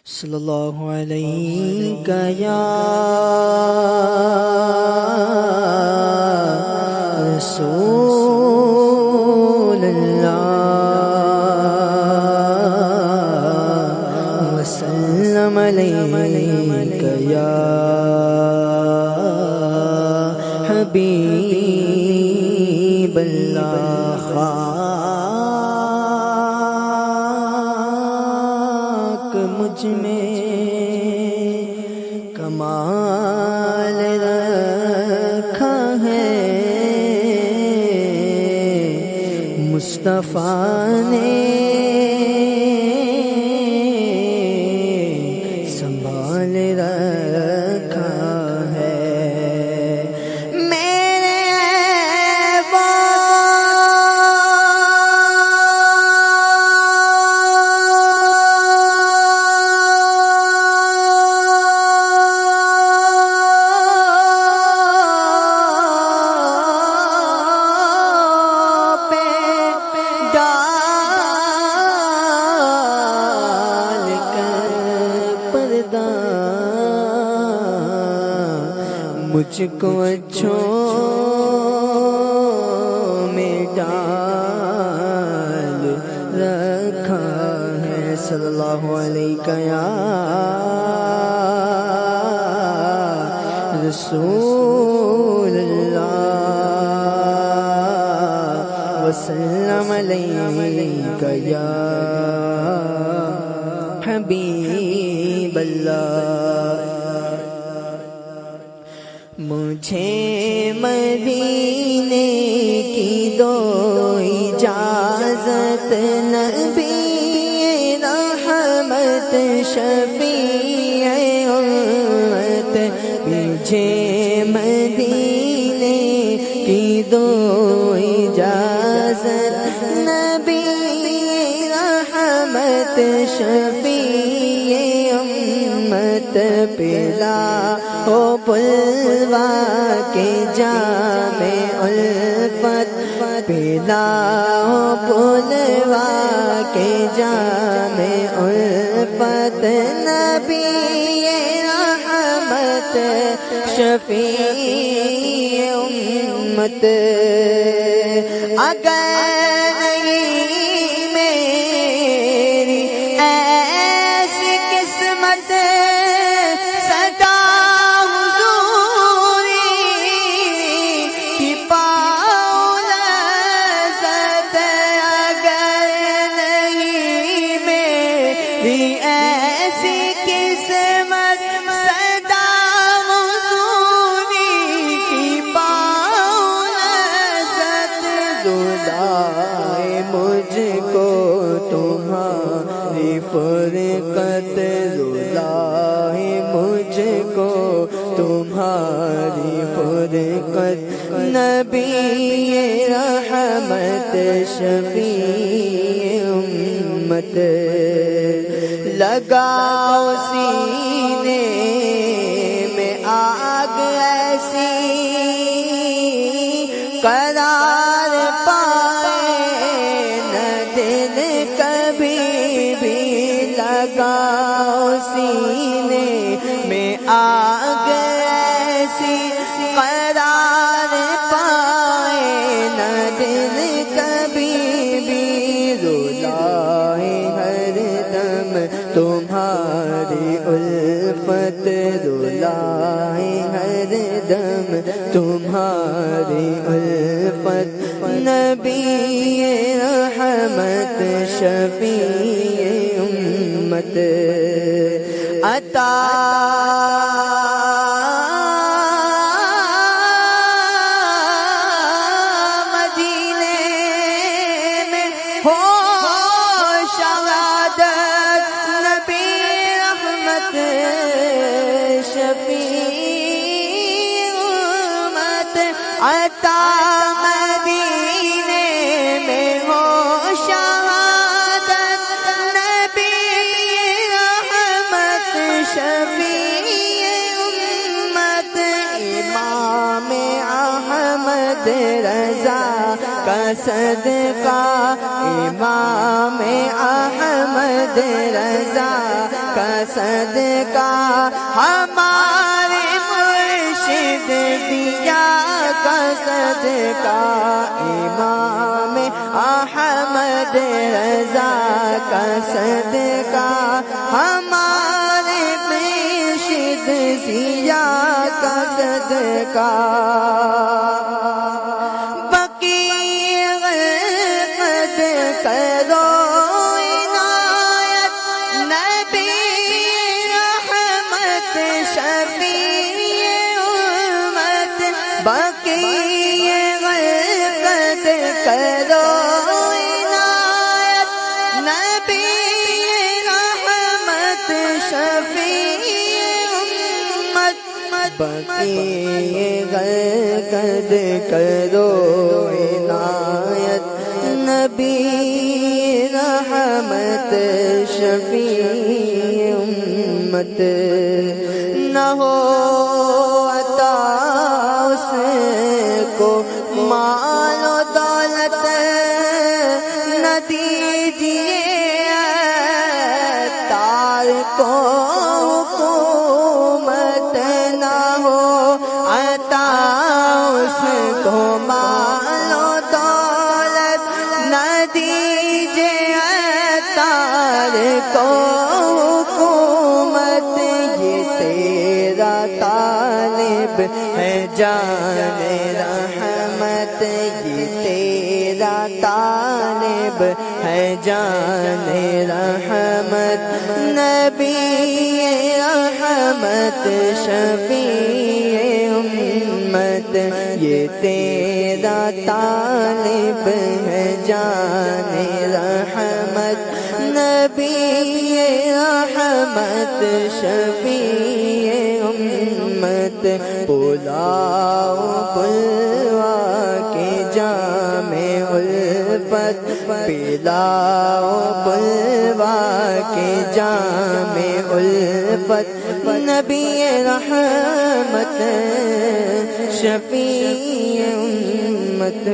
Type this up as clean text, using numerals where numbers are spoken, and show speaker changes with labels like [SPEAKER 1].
[SPEAKER 1] صلی اللہ علیہ یا رسول اللہ وسلم علیک یا حبیب اللہ مجھ میں کمال رکھا ہے مصطفیٰ نے سنبھال رکھا ہے مجھ کو اچھوں میں ڈال رکھا ہے صلی اللہ علیہ یا رسول اللہ وسلم علیہ یا حبیب اللہ مجھے مدینے کی دو اجازت نبی رحمت شفیع امت مجھے مدینے کی دو اجازت نبی رحمت شفیع امت پلا ہو بلوا کے جام الفت پلا ہو بلوا کے جام الفت نبی رحمت شفیع امت اگر نہیں میری ایسی قسمت ایسی قسمت صدا حضوری کی پاؤں لذت دلائے مجھ کو تمہاری فرقت دلائے مجھ کو تمہاری فرقت نبی رحمت شفیع امت لگاؤ سینے میں آگ ایسی قرار پائے نہ دل کبھی بھی لگاؤ سینے میں آگ ایسی قرار پائے نہ دل کبھی بھی رلائے ہر دم تمہاری الفت رلائے ہر دم تمہاری الفت نبی رحمت شفیع امت عطا مدینے میں ہو شفیع امت عطا مدینے میں ہو شہادت نبی رحمت شفیع امت امام احمد رضا کا صدقہ امام احمد رضا کا صدقہ ہمارے مرشد دیا کا صدقہ امام احمد رضا کا صدقہ ہمارے مرشد دیا کا صدقہ بقی غرقد کرو عنایت نبی رحمت شفیع امت نہ ہو عطا اس کو مال و دولت نہ دیجیے تار کو حکومت نہ ہو عطا اس کو مال و دولت نہ دیجیے تار کو حکومت یہ تیرا طالب ہے جان رحمت یہ تیرا طالب ہے جان رحمت نبی رحمت شفیع امت یہ تیرا طالب ہے جان رحمت نبی رحمت شفیع امت پلاؤ پلوا کے جام الفت پلاؤ پلوا کے جام الفت نبی رحمت شفیع امت